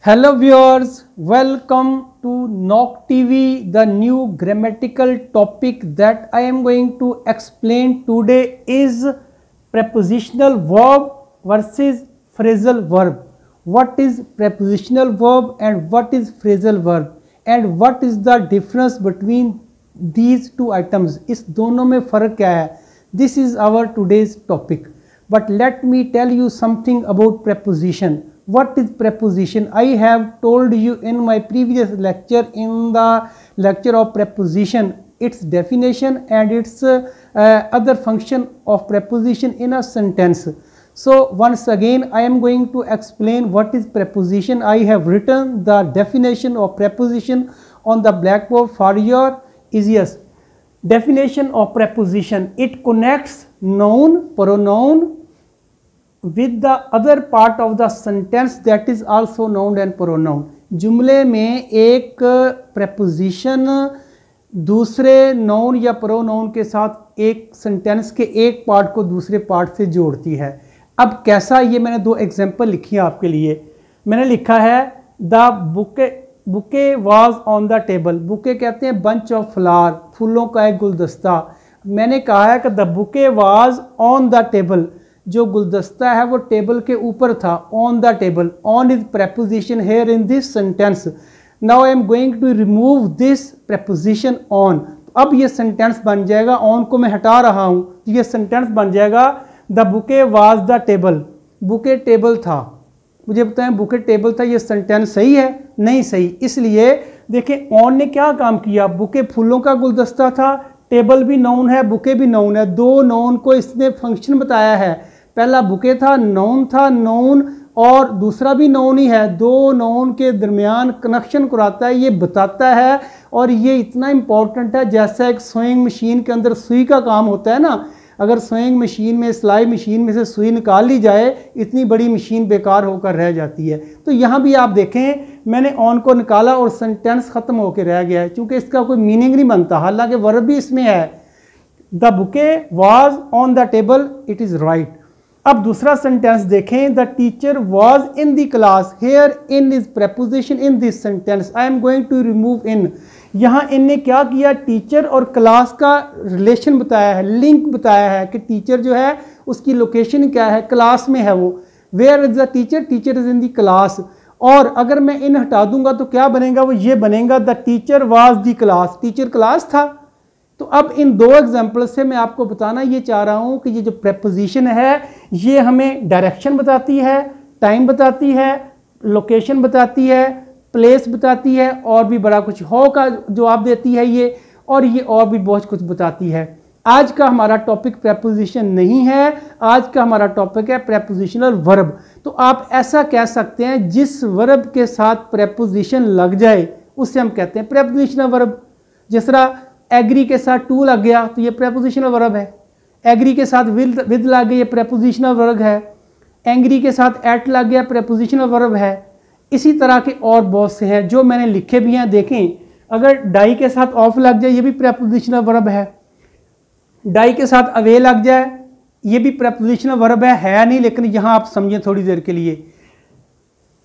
Hello viewers, welcome to Knock TV. The new grammatical topic that I am going to explain today is prepositional verb versus phrasal verb. What is prepositional verb and what is phrasal verb, and what is the difference between these two items? इस दोनों में फ़र्क क्या है? This is our today's topic. But let me tell you something about preposition. What is preposition? I have told you in my previous lecture, in the lecture of preposition, its definition and its other function of preposition in a sentence. So once again I am going to explain what is preposition. I have written the definition of preposition on the blackboard for your easiest. Definition of preposition: it connects noun, pronoun with the other part of the sentence that is also noun and pronoun. जुमले में एक preposition दूसरे noun या pronoun के साथ एक sentence के एक part को दूसरे part से जोड़ती है. अब कैसा, ये मैंने दो एग्जाम्पल लिखी हैं आपके लिए. मैंने लिखा है the bouquet was on the table. Bouquet कहते हैं बंच ऑफ फ्लावर, फूलों का एक गुलदस्ता. मैंने कहा है कि the bouquet was on the table, जो गुलदस्ता है वो टेबल के ऊपर था. On the table, on is preposition here in this sentence. Now I am going to remove this preposition on. अब ये सेंटेंस बन जाएगा, ऑन को मैं हटा रहा हूँ तो ये सेंटेंस बन जाएगा the bouquet was the table. Bouquet table था. मुझे बताएं बुके टेबल था, ये सेंटेंस सही है? नहीं सही. इसलिए देखें ऑन ने क्या काम किया. बुके फूलों का गुलदस्ता था, टेबल भी नाउन है, बुके भी नाउन है. दो नाउन को इसने फंक्शन बताया है. पहला बुके था, नाउन और दूसरा भी नाउन ही है. दो नाउन के दरमियान कनेक्शन कराता है, ये बताता है. और ये इतना इम्पोर्टेंट है, जैसा एक सोइंग मशीन के अंदर सुई का काम होता है ना. अगर सोइंग मशीन में, सिलाई मशीन में से सुई निकाल ली जाए, इतनी बड़ी मशीन बेकार होकर रह जाती है. तो यहाँ भी आप देखें, मैंने ऑन को निकाला और सेंटेंस ख़त्म होकर रह गया है, क्योंकि इसका कोई मीनिंग नहीं बनता. हालांकि वर्ब भी इसमें है. The bouquet was on the table, it is right. अब दूसरा सेंटेंस देखें, the teacher was in the class. Here in is preposition in this sentence. I am going to remove in. यहाँ इनने क्या किया, टीचर और क्लास का relation बताया है, लिंक बताया है कि टीचर जो है उसकी लोकेशन क्या है, क्लास में है वो. Where is the teacher, teacher is in the class. और अगर मैं इन हटा दूंगा तो क्या बनेगा, वो ये बनेगा the teacher was the class. Teacher class था. तो अब इन दो एग्जाम्पल से मैं आपको बताना ये चाह रहा हूँ कि ये जो preposition है ये हमें डायरेक्शन बताती है, टाइम बताती है, लोकेशन बताती है, प्लेस बताती है, और भी बड़ा कुछ हो का जवाब देती है ये, और ये और भी बहुत कुछ बताती है. आज का हमारा टॉपिक preposition नहीं है, आज का हमारा टॉपिक है prepositional verb. तो आप ऐसा कह सकते हैं, जिस वर्ब के साथ preposition लग जाए उससे हम कहते हैं prepositional verb. जिस तरह एग्री के साथ टू लग गया तो ये prepositional verb है. एग्री के साथ विद लग गया, ये prepositional verb है. एंग्री के साथ एट लग गया, prepositional verb है. इसी तरह के और बहुत से हैं जो मैंने लिखे भी हैं. देखें, अगर डाई के साथ ऑफ लग जाए, ये भी prepositional verb है. डाई के साथ अवे लग जाए, ये भी prepositional verb है नहीं, लेकिन यहाँ आप समझें थोड़ी देर के लिए.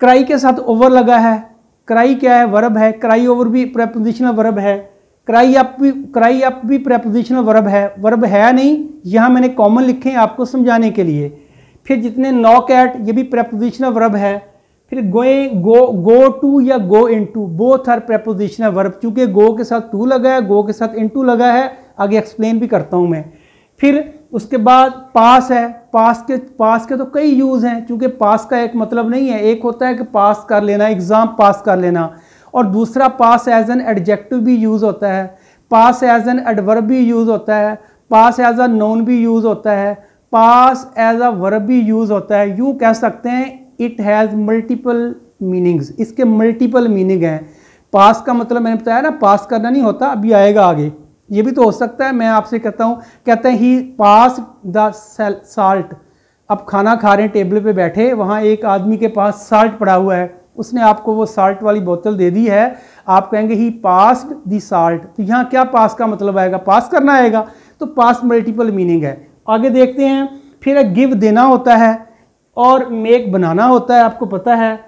क्राई के साथ ओवर लगा है. क्राई क्या है, वर्ब है. क्राई ओवर भी prepositional verb है. क्राई अप भी prepositional verb है. वर्ब है नहीं, यहाँ मैंने कॉमन लिखे हैं आपको समझाने के लिए. फिर जितने नॉक एट, ये भी prepositional verb है. फिर गो टू या go into, both are prepositional verb. चूँकि गो के साथ टू लगा है, गो के साथ इनटू लगा है, आगे एक्सप्लेन भी करता हूँ मैं. फिर उसके बाद पास है. पास के तो कई यूज़ हैं, चूँकि पास का एक मतलब नहीं है. एक होता है कि पास कर लेना, एग्ज़ाम पास कर लेना, और दूसरा पास एज एन एडजेक्टिव भी यूज़ होता है, पास एज एन एडवर्ब भी यूज़ होता है, पास एज अ नाउन भी यूज़ होता है, पास एज अ वर्ब भी यूज़ होता है. यूँ कह सकते हैं इट हैज़ मल्टीपल मीनिंग्स. इसके मल्टीपल मीनिंग हैं. पास का मतलब मैंने बताया ना, पास करना नहीं होता, अभी आएगा आगे. ये भी तो हो सकता है मैं आपसे कहता हूँ, कहते हैं ही पास द साल्ट. अब खाना खा रहे हैं, टेबल पे बैठे, वहाँ एक आदमी के पास साल्ट पड़ा हुआ है, उसने आपको वो साल्ट वाली बोतल दे दी है. आप कहेंगे ही पास्ड दी साल्ट. तो यहाँ क्या पास का मतलब आएगा, पास करना आएगा. तो पास मल्टीपल मीनिंग है. आगे देखते हैं. फिर गिव देना होता है, और मेक बनाना होता है. आपको पता है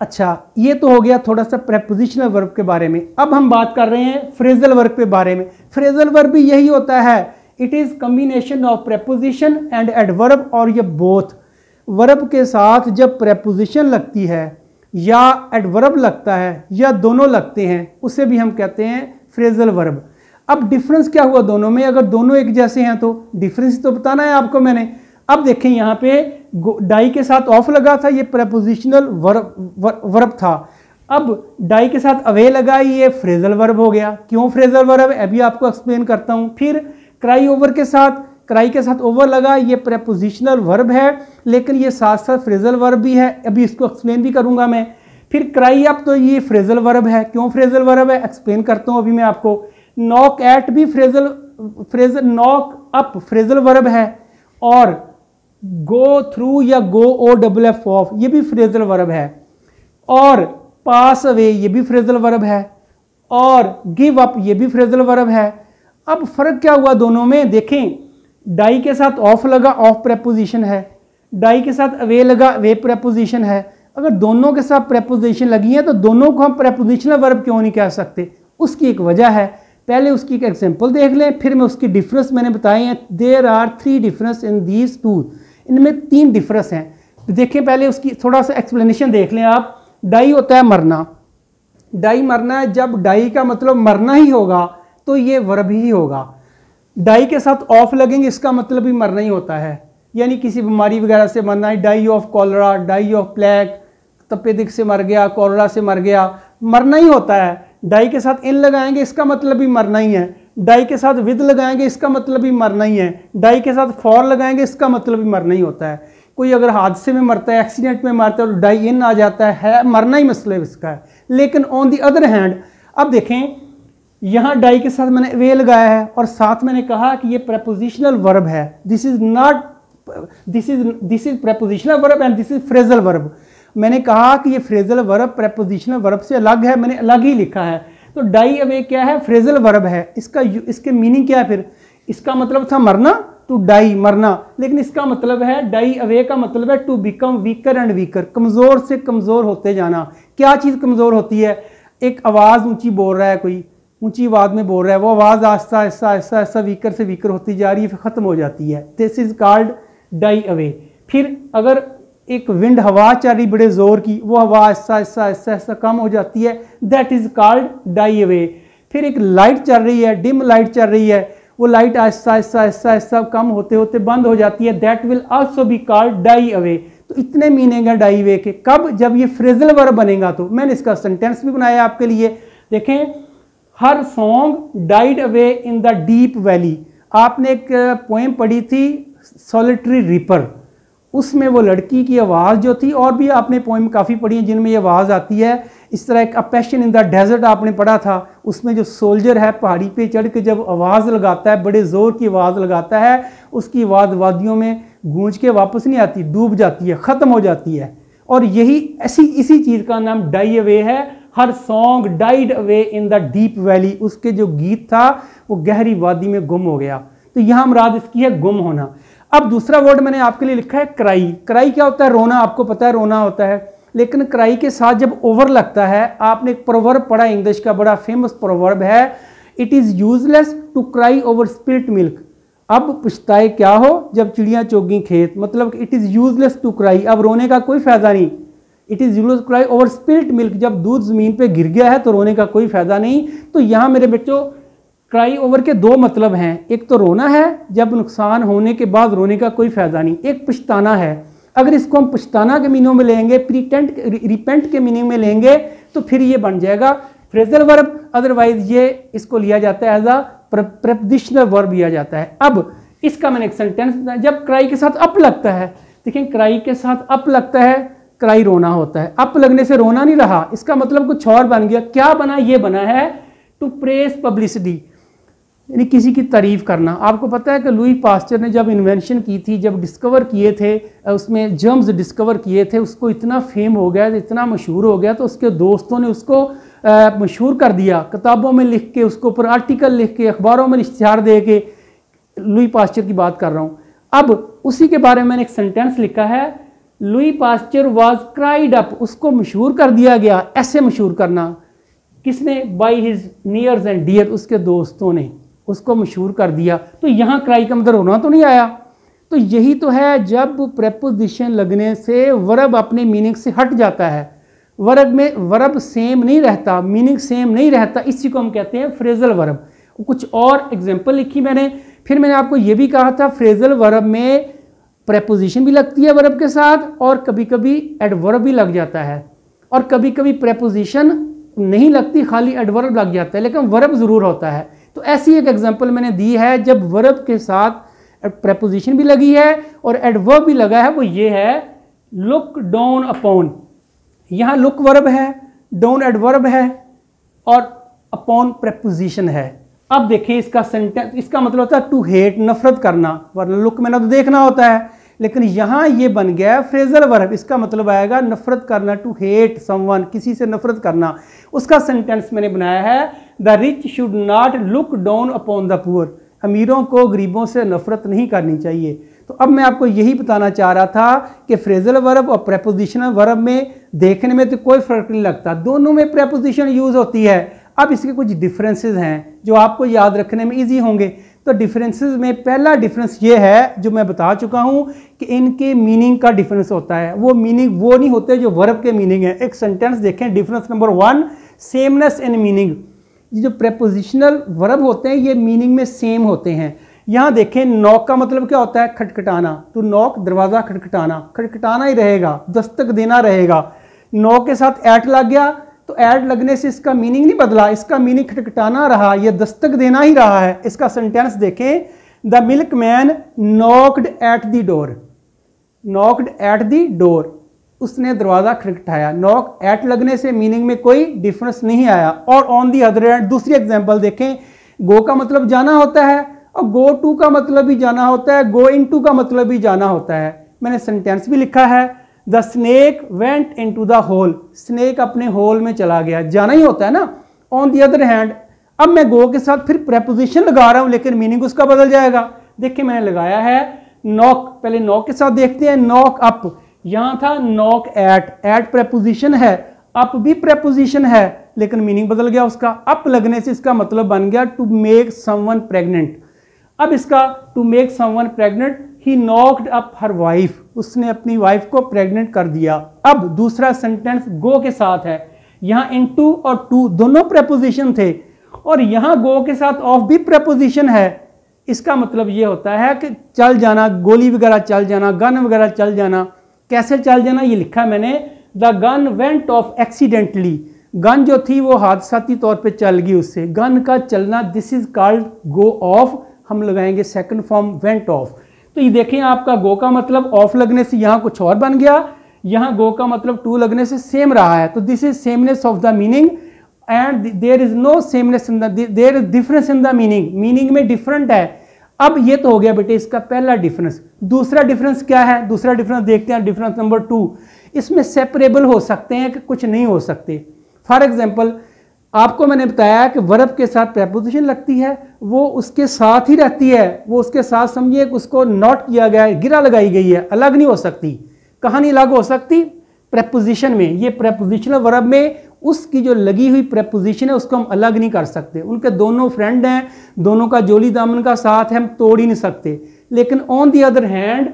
अच्छा, ये तो हो गया थोड़ा सा प्रेपोजिशनल वर्ब के बारे में। अब हम बात कर रहे हैं फ्रेजल वर्ब के बारे में। फ्रेजल वर्ब भी यही होता है, it is combination of preposition and adverb, और ये बोथ। वर्ब के साथ जब प्रेपोजिशन लगती है या एडवर्ब लगता है या दोनों लगते हैं, उसे भी हम कहते हैं फ्रेजल वर्ब। अब डिफरेंस क्या हुआ दोनों में? अगर दोनों एक जैसे हैं तो डिफरेंस तो बताना है आपको मैंने। अब देखें यहाँ पे डाई के साथ ऑफ लगा था, ये प्रेपोजिशनल वर्ब था। अब डाई के साथ अवे लगा, ये फ्रेजल वर्ब हो गया। क्यों फ्रेजल वर्ब है अभी आपको एक्सप्लेन करता हूँ। फिर क्राई ओवर के साथ ओवर लगा, ये प्रेपोजिशनल वर्ब है लेकिन ये साथ साथ फ्रेजल वर्ब भी है, अभी इसको एक्सप्लेन भी करूंगा मैं। फिर क्राई अप, तो ये फ्रेजल वर्ब है। क्यों फ्रेजल वर्ब है एक्सप्लेन करता हूँ अभी मैं आपको। नॉक एट भी phrasal knock up phrasal verb है, और गो थ्रू या गो ओ डबल एफ ऑफ ये भी फ्रेजल वर्ब है, और पास अवे ये भी फ्रेजल वर्ब है, और गिव अप ये भी फ्रेजल वर्ब है। अब फर्क क्या हुआ दोनों में? देखें, डाई के साथ ऑफ लगा, ऑफ प्रेपोजिशन है। डाई के साथ अवे लगा, अवे प्रेपोजिशन है। अगर दोनों के साथ प्रेपोजिशन लगी है तो दोनों को हम प्रेपोजिशनल वर्ब क्यों नहीं कह सकते? उसकी एक वजह है। पहले उसकी एक एग्जांपल देख लें, फिर मैं उसकी डिफरेंस मैंने बताए हैं। There are 3 difference in these two, इनमें 3 डिफरेंस हैं। तो देखें पहले उसकी थोड़ा सा एक्सप्लेनेशन देख लें आप। डाई होता है मरना, डाई मरना है। जब डाई का मतलब मरना ही होगा तो ये वर्ब ही होगा। डाई के साथ ऑफ लगेंगे, इसका मतलब भी मरना ही होता है, यानी किसी बीमारी वगैरह से मरना है। Die of cholera, die of plague, तपेदिक से मर गया, कॉलरा से मर गया, मरना ही होता है। डाई के साथ इन लगाएंगे, इसका मतलब भी मरना ही है। डाई के साथ विद लगाएंगे, इसका मतलब भी मरना ही है। डाई के साथ फॉर लगाएंगे, इसका मतलब भी मरना ही होता है। कोई अगर हादसे में मरता है, एक्सीडेंट में मरता है और डाई इन आ जाता है मरना ही मतलब इसका है। लेकिन ऑन दी अदर हैंड, अब देखें यहाँ डाई के साथ मैंने वे लगाया है और साथ मैंने कहा कि ये प्रेपोजिशनल वर्ब है। This is prepositional verb and this is phrasal verb. मैंने कहा कि ये फ्रेजल वर्ब प्रेपोजिशनल वर्ब से अलग है, मैंने अलग ही लिखा है। तो डाई अवे क्या है? फ्रेजल वर्ब है। इसके मीनिंग क्या है फिर? इसका मतलब था मरना, टू डाई मरना, लेकिन इसका मतलब है डाई अवे का मतलब है to become weaker and weaker, कमज़ोर से कमज़ोर होते जाना। क्या चीज़ कमज़ोर होती है? एक आवाज़ ऊंची बोल रहा है, कोई ऊंची आवाज़ में बोल रहा है, वो आवाज़ आहिस्ता आहिस्ता आहिस्ता आहिस्ता वीकर से वीकर होती जा रही है, फिर ख़त्म हो जाती है। This is called die away. फिर अगर एक विंड हवा चल रही बड़े ज़ोर की, वो हवा आहिस्ता आहिस्ता आहिस्ता आहिस्ता कम हो जाती है, that is called die away. फिर एक लाइट चल रही है, डिम लाइट चल रही है, वो लाइट आहिस्ता आहिस्ता आहिस्ता आहिस्ता कम होते होते बंद हो जाती है, that will also be called die away. तो इतने मीनिंग है डाई अवे के। कब? जब ये फ्रेजल वर्ब बनेगा। तो मैंने इसका सेंटेंस भी बनाया आपके लिए, देखें। Her song died away in the deep valley. आपने एक पोएम पढ़ी थी सॉलिटरी रिपर, उसमें वो लड़की की आवाज़ जो थी, और भी आपने पोएम काफ़ी पढ़ी हैं जिनमें ये आवाज़ आती है। इस तरह एक पैशन इन द डेजर्ट आपने पढ़ा था, उसमें जो सोल्जर है पहाड़ी पे चढ़ के जब आवाज़ लगाता है, बड़े ज़ोर की आवाज़ लगाता है, उसकी आवाज़ वादियों में गूंज के वापस नहीं आती, डूब जाती है, ख़त्म हो जाती है। और यही इसी चीज़ का नाम डाई अवे है। Her song died away in the deep valley, उसके जो गीत था वो गहरी वादी में गुम हो गया। तो यहाँ मुराद इसकी है गुम होना। अब दूसरा वर्ड मैंने आपके लिए लिखा है क्राई। क्राई क्या होता है? रोना। आपको पता है रोना होता है, लेकिन क्राई के साथ जब ओवर लगता है, आपने एक प्रोवर्ब पढ़ा इंग्लिश का, बड़ा फेमस प्रोवर्ब है, it is useless to cry over spilt milk. अब पछताए क्या हो जब चिड़ियाँ चोगी खेत, मतलब it is useless to cry, अब रोने का कोई फ़ायदा नहीं। It is useless cry over spilt milk, जब दूध ज़मीन पे गिर गया है तो रोने का कोई फ़ायदा नहीं। तो यहाँ मेरे बच्चों क्राई ओवर के 2 मतलब हैं, एक तो रोना है, जब नुकसान होने के बाद रोने का कोई फ़ायदा नहीं, एक पछताना है। अगर इसको हम पछताना के मीनिंग में लेंगे, रिपेंट के मीनिंग में लेंगे, तो फिर ये बन जाएगा फ्रेजल वर्ब। अदरवाइज ये इसको लिया जाता है एज अ प्रेपोजिशनल वर्ब लिया जाता है। अब इसका मैंने एक सेंटेंस, जब क्राई के साथ अप लगता है, देखें क्राई के साथ अप लगता है, क्राई रोना होता है। अप लगने से रोना नहीं रहा, इसका मतलब कुछ और बन गया। क्या बना? ये बना है टू प्रेस पब्लिसिटी, यानी किसी की तारीफ करना। आपको पता है कि लुई पास्चर ने जब इन्वेंशन की थी, जब डिस्कवर किए थे, उसमें जर्म्स डिस्कवर किए थे, उसको इतना फेम हो गया, इतना मशहूर हो गया, तो उसके दोस्तों ने उसको मशहूर कर दिया, किताबों में लिख के, उसके ऊपर आर्टिकल लिख के, अखबारों में इश्तिहार दे के। लुई पास्चर की बात कर रहा हूँ। अब उसी के बारे में मैंने एक सेंटेंस लिखा है, Louis Pasteur was cried up, उसको मशहूर कर दिया गया। ऐसे मशहूर करना किसने? By his nears and dear, उसके दोस्तों ने उसको मशहूर कर दिया। तो यहाँ क्राई का मतलब रोना तो नहीं आया। तो यही तो है, जब प्रेपोजिशन लगने से वर्ब अपने मीनिंग से हट जाता है, वर्ब में वर्ब सेम नहीं रहता, मीनिंग सेम नहीं रहता, इसी को हम कहते हैं फ्रेजल वर्ब। कुछ और एग्जांपल लिखी मैंने। फिर मैंने आपको ये भी कहा था फ्रेजल वर्ब में प्रेपोजिशन भी लगती है वर्ब के साथ, और कभी कभी एडवर्ब भी लग जाता है, और कभी कभी प्रेपोजिशन नहीं लगती, खाली एडवर्ब लग जाता है, लेकिन वर्ब ज़रूर होता है। तो ऐसी एक एग्जांपल मैंने दी है जब वर्ब के साथ प्रेपोजिशन भी लगी है और एडवर्ब भी लगा है, वो ये है लुक डाउन अपॉन। यहाँ लुक वर्ब है, डाउन एडवर्ब है और अपॉन प्रेपोजिशन है। अब देखिए इसका सेंटेंस, इसका मतलब होता है टू हेट, नफरत करना, वरना लुक में ना तो देखना होता है, लेकिन यहाँ ये बन गया फ्रेजल वर्ब। इसका मतलब आएगा नफरत करना, टू हेट समवन, किसी से नफरत करना। उसका सेंटेंस मैंने बनाया है the rich should not look down upon the poor, अमीरों को गरीबों से नफरत नहीं करनी चाहिए। तो अब मैं आपको यही बताना चाह रहा था कि फ्रेजल वर्ब और प्रेपोजिशनल वर्ब में देखने में तो कोई फर्क नहीं लगता, दोनों में प्रेपोजिशन यूज होती है। अब इसके कुछ डिफरेंसेस हैं जो आपको याद रखने में इजी होंगे। तो डिफरेंसेस में पहला डिफरेंस ये है जो मैं बता चुका हूं कि इनके मीनिंग का डिफरेंस होता है। वो मीनिंग वो नहीं होते जो वर्ब के मीनिंग है। एक सेंटेंस देखें, difference number 1, sameness in meaning. ये जो प्रेपोजिशनल वर्ब होते हैं ये मीनिंग में सेम होते हैं। यहाँ देखें, नॉक का मतलब क्या होता है? खटखटाना। तो नॉक, दरवाज़ा खटखटाना, खटखटाना ही रहेगा, दस्तक देना रहेगा। नॉक के साथ एट लग गया तो ऐड लगने से इसका मीनिंग नहीं बदला, इसका मीनिंग खटखटाना रहा, ये दस्तक देना ही रहा है। इसका सेंटेंस देखें, the milk man knocked at the door, knocked at the door, उसने दरवाज़ा खटखटाया। नॉक एट लगने से मीनिंग में कोई डिफरेंस नहीं आया। और ऑन दी अदर हैंड दूसरी एग्जांपल देखें, गो का मतलब जाना होता है और गो टू का मतलब भी जाना होता है, गो इन टू का मतलब भी जाना होता है। मैंने सेंटेंस भी लिखा है, the snake went in to the hole, snake अपने होल में चला गया, जाना ही होता है ना। ऑन दी अदर हैंड, अब मैं गो के साथ फिर प्रेपोजिशन लगा रहा हूं लेकिन मीनिंग उसका बदल जाएगा। देखिए मैंने लगाया है नॉक, पहले नॉक के साथ देखते हैं, नॉक अप, यहां था नॉक एट, एट प्रेपोजिशन है, अप भी प्रेपोजिशन है, लेकिन मीनिंग बदल गया उसका। अप लगने से इसका मतलब बन गया टू मेक समवन प्रेग्नेंट। अब इसका to make someone pregnant, he knocked up her wife, उसने अपनी वाइफ को प्रेग्नेंट कर दिया। अब दूसरा सेंटेंस गो के साथ है, यहाँ इनटू और टू दोनों प्रेपोजिशन थे और यहाँ गो के साथ ऑफ भी प्रेपोजिशन है। इसका मतलब ये होता है कि चल जाना, गोली वगैरह चल जाना, गन वगैरह चल जाना। कैसे चल जाना ये लिखा मैंने, the gun went of accidentally, gun जो थी वो हादसाती तौर पे चल गई उससे। गन का चलना, this is called go of, हम लगाएंगे सेकंड फॉर्म वेंट ऑफ। तो ये देखें, आपका गो का मतलब ऑफ लगने से यहाँ कुछ और बन गया, यहाँ गो का मतलब टू लगने से सेम रहा है। तो this is sameness of the meaning and there is no sameness in the, there is difference in the meaning, meaning में डिफरेंट है। अब ये तो हो गया बेटे इसका पहला डिफरेंस। दूसरा डिफरेंस क्या है? दूसरा डिफरेंस देखते हैं, डिफरेंस नंबर 2। इसमें सेपरेबल हो सकते हैं कि कुछ नहीं हो सकते। फॉर एग्जाम्पल, आपको मैंने बताया कि वर्ब के साथ प्रेपोजिशन लगती है, वो उसके साथ ही रहती है, वो उसके साथ समझिए कि उसको नॉट किया गया है, गिरा लगाई गई है, अलग नहीं हो सकती। कहाँ नहीं अलग हो सकती? प्रेपोजिशन में। ये प्रेपोजिशनल वर्ब में उसकी जो लगी हुई प्रेपोजिशन है उसको हम अलग नहीं कर सकते। उनके दोनों फ्रेंड हैं, दोनों का जोली दामन का साथ है, हम तोड़ ही नहीं सकते। लेकिन on the other hand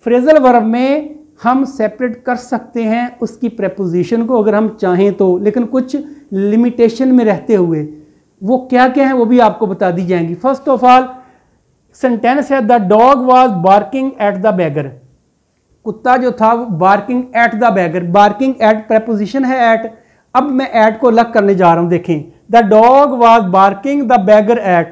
phrasal verb में हम सेपरेट कर सकते हैं उसकी प्रेपोजिशन को अगर हम चाहें तो, लेकिन कुछ लिमिटेशन में रहते हुए। वो क्या क्या है वो भी आपको बता दी जाएंगी। फर्स्ट ऑफ ऑल सेंटेंस है, the dog was barking at the beggar, कुत्ता जो था वो barking at the beggar, barking at preposition है एट। अब मैं एट को अलग करने जा रहा हूं, देखें, the dog was barking the beggar at,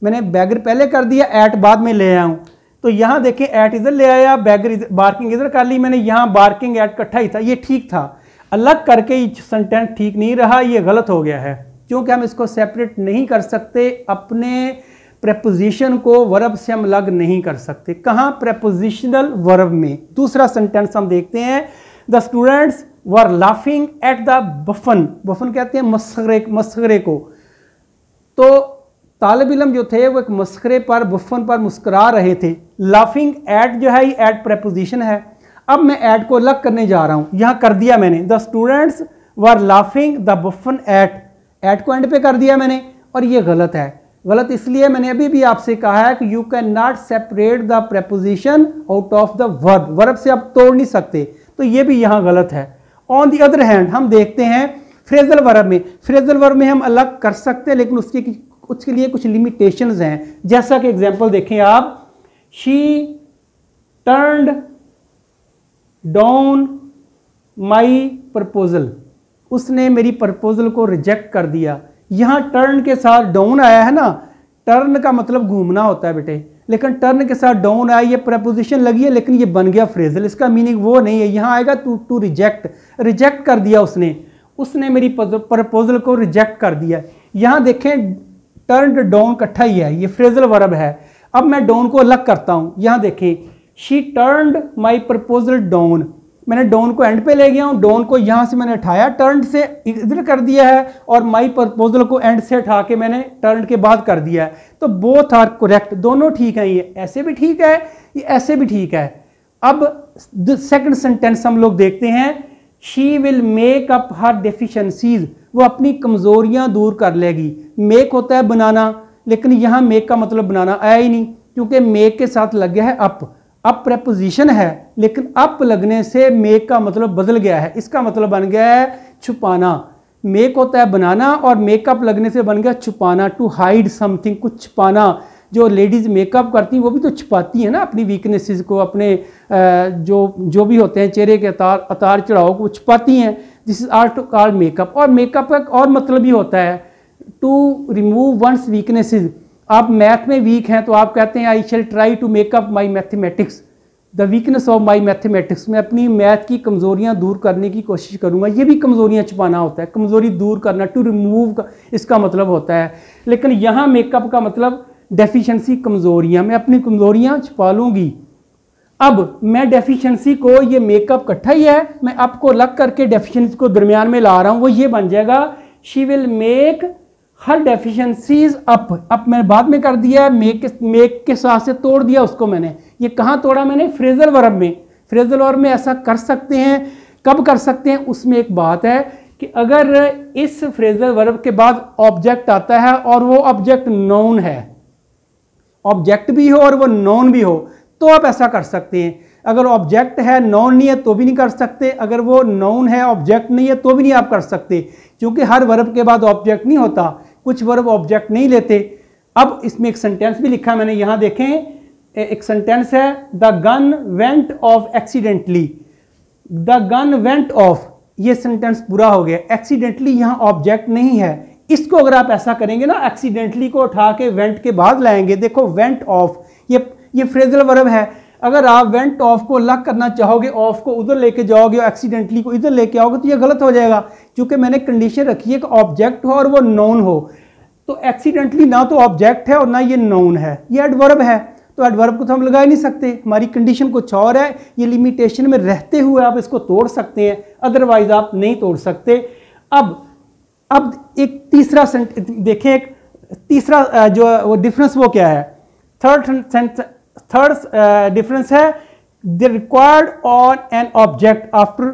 मैंने बैगर पहले कर दिया, एट बाद में ले आया हूं। तो यहां देखें एट इधर ले आया, बैगर इधर, बार्किंग इधर कर ली मैंने, यहां बार्किंग एट इकट्ठा ही था, ये ठीक था। अलग करके ये सेंटेंस ठीक नहीं रहा, ये गलत हो गया है, क्योंकि हम इसको सेपरेट नहीं कर सकते। अपने प्रेपोजिशन को वर्ब से हम अलग नहीं कर सकते। कहाँ? प्रेपोजिशनल वर्ब में। दूसरा सेंटेंस हम देखते हैं, the students were laughing at the buffoon, buffoon कहते हैं मस्खरे को। तो तालिब इल्म जो थे वो एक मस्खरे पर, बफन पर मुस्कुरा रहे थे। लाफिंग एट जो है ये एट प्रेपोजिशन है। अब मैं ऐड को अलग करने जा रहा हूँ, यहाँ कर दिया मैंने, the students were laughing the buffoon at, add को एंड पे कर दिया मैंने, और ये गलत है। गलत इसलिए मैंने अभी भी आपसे कहा है कि you can not separate the preposition out of the verb, verb से आप तोड़ नहीं सकते, तो ये भी यहाँ गलत है। ऑन द अदर हैंड हम देखते हैं फ्रेजल वर्ब में, फ्रेजल वर्ब में हम अलग कर सकते हैं, लेकिन उसके लिए कुछ लिमिटेशंस हैं। जैसा कि एग्जांपल देखें आप, she turned down my proposal, उसने मेरी प्रपोजल को रिजेक्ट कर दिया। यहाँ टर्न के साथ डाउन आया है ना, टर्न का मतलब घूमना होता है बेटे, लेकिन टर्न के साथ डाउन आया, ये प्रपोजिशन लगी है लेकिन ये बन गया फ्रेजल, इसका मीनिंग वो नहीं है। यहाँ आएगा टू रिजेक्ट, रिजेक्ट कर दिया उसने मेरी प्रपोजल को रिजेक्ट कर दिया। यहाँ देखें टर्न्ड डाउन इकट्ठा ही है, ये फ्रेजल वर्ब है। अब मैं डाउन को अलग करता हूँ, यहाँ देखें she turned my proposal down, मैंने डाउन को एंड पे ले गया हूँ, डाउन को यहाँ से मैंने उठाया, टर्न से इधर कर दिया है, और माई प्रपोजल को एंड से उठा के मैंने टर्न के बाद कर दिया है। तो बोथ आर करेक्ट, दोनों ठीक है, ये ऐसे भी ठीक है, ये ऐसे भी ठीक है। अब सेकंड सेंटेंस हम लोग देखते हैं, she will make up her deficiencies, वो अपनी कमजोरियां दूर कर लेगी। मेक होता है बनाना, लेकिन यहाँ मेक का मतलब बनाना आया ही नहीं, क्योंकि मेक के साथ लग गया है अप प्रेपोजिशन है, लेकिन अप लगने से मेक का मतलब बदल गया है, इसका मतलब बन गया है छुपाना। मेक होता है बनाना और मेकअप लगने से बन गया छुपाना, टू हाइड समथिंग, कुछ छुपाना। जो लेडीज मेकअप करती हैं वो भी तो छुपाती हैं ना अपनी वीकनेसेस को, अपने जो भी होते हैं चेहरे के अतार चढ़ाव को छुपाती हैं। This is are to call makeup. और मेकअप का और मतलब भी होता है टू रिमूव वंस वीकनेसेस। आप मैथ में वीक हैं तो आप कहते हैं I shall try to make up my mathematics, the weakness of my mathematics, मैं अपनी मैथ की कमजोरियां दूर करने की कोशिश करूंगा। ये भी कमजोरियां छुपाना होता है, कमजोरी दूर करना, टू रिमूव का इसका मतलब होता है। लेकिन यहाँ मेकअप का मतलब डेफिशिएंसी, कमजोरियां, मैं अपनी कमजोरियां छुपा लूंगी। अब मैं डेफिशिएंसी को, ये मेकअप इकट्ठा ही है, मैं आपको अलग करके डेफिशिएंसी को दरमियान में ला रहा हूं, वो ये बन जाएगा she will make her deficiencies up मैंने बाद में कर दिया है, मेक के साथ से तोड़ दिया उसको मैंने। ये कहाँ तोड़ा मैंने? फ्रेजल वर्ब में। फ्रेजल वर्ब में ऐसा कर सकते हैं, कब कर सकते हैं? उसमें एक बात है कि अगर इस फ्रेजल वर्ब के बाद ऑब्जेक्ट आता है और वो ऑब्जेक्ट नोन है, ऑब्जेक्ट भी हो और वो नोन भी हो, तो आप ऐसा कर सकते हैं। अगर ऑब्जेक्ट है नोन नहीं है तो भी नहीं कर सकते, अगर वो नोन है ऑब्जेक्ट नहीं है तो भी नहीं आप कर सकते, क्योंकि हर वर्ब के बाद ऑब्जेक्ट नहीं होता, कुछ वर्ब ऑब्जेक्ट नहीं लेते। अब इसमें एक सेंटेंस भी लिखा मैंने, यहां देखें एक सेंटेंस है, the gun went of accidentally, the gun went of, ये सेंटेंस पूरा हो गया। एक्सीडेंटली यहां ऑब्जेक्ट नहीं है, इसको अगर आप ऐसा करेंगे ना, एक्सीडेंटली को उठा के वेंट के बाद लाएंगे, देखो वेंट ऑफ, ये फ्रेजल वर्ब है। अगर आप वेंट ऑफ को अलग करना चाहोगे, ऑफ को उधर लेके जाओगे और एक्सीडेंटली को इधर लेके आओगे तो ये गलत हो जाएगा, क्योंकि मैंने कंडीशन रखी है कि ऑब्जेक्ट हो और वो नोन हो। तो एक्सीडेंटली ना तो ऑब्जेक्ट है और ना ये नोन है, ये एडवर्ब है, तो एडवर्ब को तो हम लगा ही नहीं सकते। हमारी कंडीशन कुछ और है, ये लिमिटेशन में रहते हुए आप इसको तोड़ सकते हैं, अदरवाइज आप नहीं तोड़ सकते। अब एक तीसरा देखें, एक तीसरा जो डिफरेंस वो क्या है? थर्ड डिफरेंस है the required on an object after.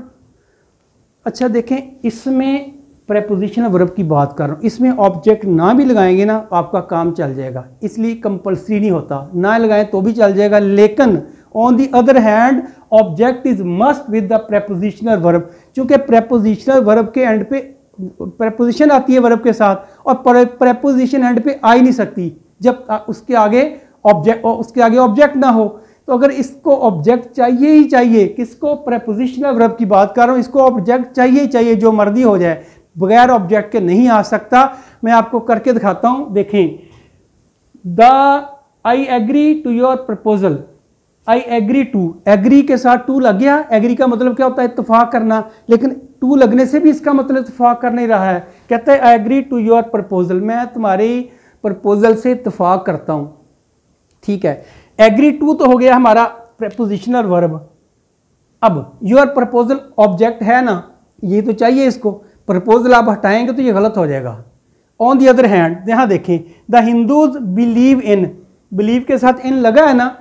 अच्छा देखें, इसमें प्रेपोजिशनल वर्ब की बात कर रहा हूं, इसमें ऑब्जेक्ट ना भी लगाएंगे ना आपका काम चल जाएगा, इसलिए कंपल्सरी नहीं होता, ना लगाएं तो भी चल जाएगा। लेकिन on the other hand object is must with the prepositional verb, क्योंकि प्रेपोजिशनल वर्ब के एंड पे प्रेपोजिशन आती है वर्ब के साथ, और प्रेपोजिशन एंड पे आ ही नहीं सकती जब उसके आगे ऑब्जेक्ट ना हो। तो अगर इसको ऑब्जेक्ट चाहिए ही चाहिए, किसको? प्रेपोजिशनल वर्ब की बात कर रहा हूं, इसको ऑब्जेक्ट चाहिए ही चाहिए, जो मर्जी हो जाए, बगैर ऑब्जेक्ट के नहीं आ सकता। मैं आपको करके दिखाता हूं, देखें, I agree to your proposal, I agree to, agree के साथ टू लग गया। एग्री का मतलब क्या होता है? इत्तेफाक करना, लेकिन टू लगने से भी इसका मतलब इत्तेफाक कर नहीं रहा है। कहता है I agree to your proposal, मैं तुम्हारी प्रपोजल से इत्तेफाक करता हूं, ठीक है। एग्री टू तो हो गया हमारा प्रेपोजिशनल वर्ब। अब योर प्रपोजल ऑब्जेक्ट है ना, ये तो चाहिए इसको, प्रपोजल आप हटाएंगे तो ये गलत हो जाएगा। ऑन दी अदर हैंड, यहां देखें, the Hindus believe in, believe के साथ इन लगा है ना,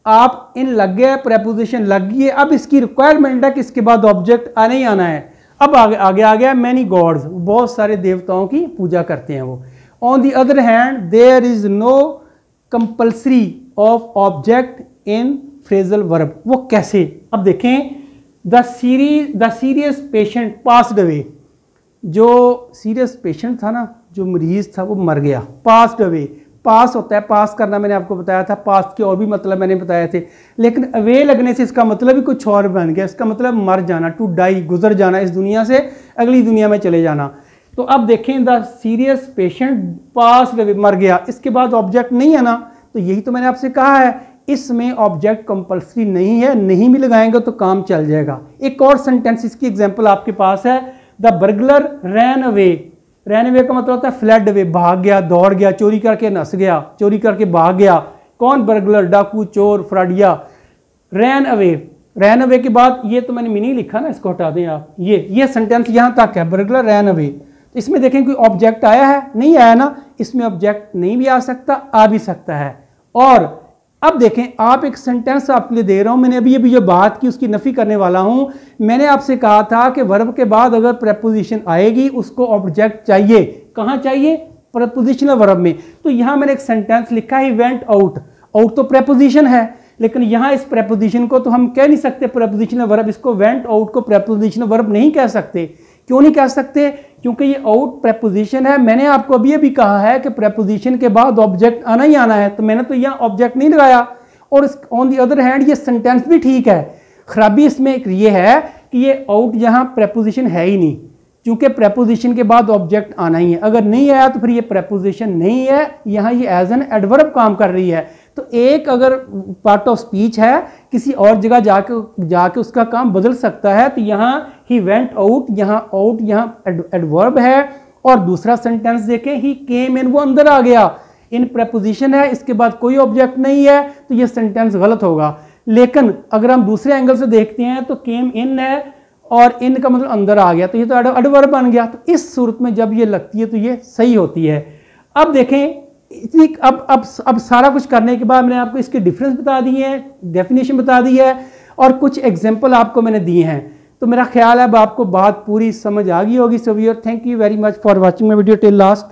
आप इन लग गया, प्रेपोजिशन लग गई है, अब इसकी रिक्वायरमेंट है कि इसके बाद ऑब्जेक्ट आने ही आना है। अब आगे आ गया मैनी गॉड्स, बहुत सारे देवताओं की पूजा करते हैं वो। On the other hand there is no compulsory of object in phrasal verb. वो कैसे? अब देखें, the serious patient passed away, जो सीरियस पेशेंट था ना, जो मरीज था वो मर गया, पास्ड अवे। पास होता है, पास करना मैंने आपको बताया था, पास के और भी मतलब मैंने बताए थे, लेकिन अवे लगने से इसका मतलब ही कुछ और बन गया। इसका मतलब मर जाना, टू डाई, गुजर जाना, इस दुनिया से अगली दुनिया में चले जाना। तो अब देखें, the serious patient pass away, मर गया, इसके बाद ऑब्जेक्ट नहीं है ना, तो यही तो मैंने आपसे कहा है, इसमें ऑब्जेक्ट कंपल्सरी नहीं है, नहीं भी लगाएंगे तो काम चल जाएगा। एक और सेंटेंस, इसकी एग्जांपल आपके पास है, the burglar ran away. Ran away का मतलब होता है फ्लड अवे, भाग गया, दौड़ गया, चोरी करके नस गया, चोरी करके भाग गया। कौन? बर्गलर, डाकू, चोर, फ्रॉडिया। रैन अवे, रैन अवे के बाद ये तो मैंने मीनिंग लिखा ना, इसको हटा दें आप। ये सेंटेंस यहां तक है, बर्गलर रैन अवे। तो इसमें देखें कोई ऑब्जेक्ट आया है? नहीं आया ना, इसमें ऑब्जेक्ट नहीं भी आ सकता, आ भी सकता है। और अब देखें, आप एक सेंटेंस आपके लिए दे रहा हूं, मैंने अभी जो बात की उसकी नफी करने वाला हूं। मैंने आपसे कहा था कि वर्ब के बाद अगर प्रेपोजिशन आएगी उसको ऑब्जेक्ट चाहिए। कहां चाहिए? प्रेपोजिशनल वर्ब में। तो यहां मैंने एक सेंटेंस लिखा है, वेंट आउट। आउट तो प्रेपोजिशन है, लेकिन यहां इस प्रेपोजिशन को तो हम कह नहीं सकते प्रेपोजिशनल वर्ब, इसको वेंट आउट को प्रेपोजिशनल वर्ब नहीं कह सकते। क्यों नहीं कह सकते? क्योंकि ये आउट प्रेपोजिशन है। मैंने आपको अभी कहा है कि प्रेपोजिशन के बाद ऑब्जेक्ट आना ही आना है, तो मैंने तो यहाँ ऑब्जेक्ट नहीं लगाया। और ऑन दी अदर हैंड ये सेंटेंस भी ठीक है। खराबी इसमें एक ये है कि ये आउट यहाँ प्रेपोजिशन है ही नहीं, क्योंकि प्रेपोजिशन के बाद ऑब्जेक्ट आना ही है। अगर नहीं आया तो फिर ये प्रेपोजिशन नहीं है, यहाँ ये एज एन एडवर्ब काम कर रही है। तो एक अगर पार्ट ऑफ स्पीच है, किसी और जगह जाके उसका काम बदल सकता है। तो यहाँ ही वेंट आउट, यहाँ आउट यहाँ एडवर्ब है। और दूसरा सेंटेंस देखें, ही केम इन, वो अंदर आ गया, इन प्रेपोजिशन है, इसके बाद कोई ऑब्जेक्ट नहीं है, तो ये सेंटेंस गलत होगा। लेकिन अगर हम दूसरे एंगल से देखते हैं तो केम इन है और इन का मतलब अंदर आ गया, तो ये तो एडवर्ब बन गया। तो इस सूरत में जब ये लगती है तो ये सही होती है। अब देखें, इतनी अब सारा कुछ करने के बाद मैंने आपको इसके डिफरेंस बता दिए हैं, डेफिनेशन बता दी है और कुछ एग्जांपल आपको मैंने दिए हैं। तो मेरा ख्याल है अब आपको बात पूरी समझ आ गई होगी। So viewer, thank you very much for watching my video till last.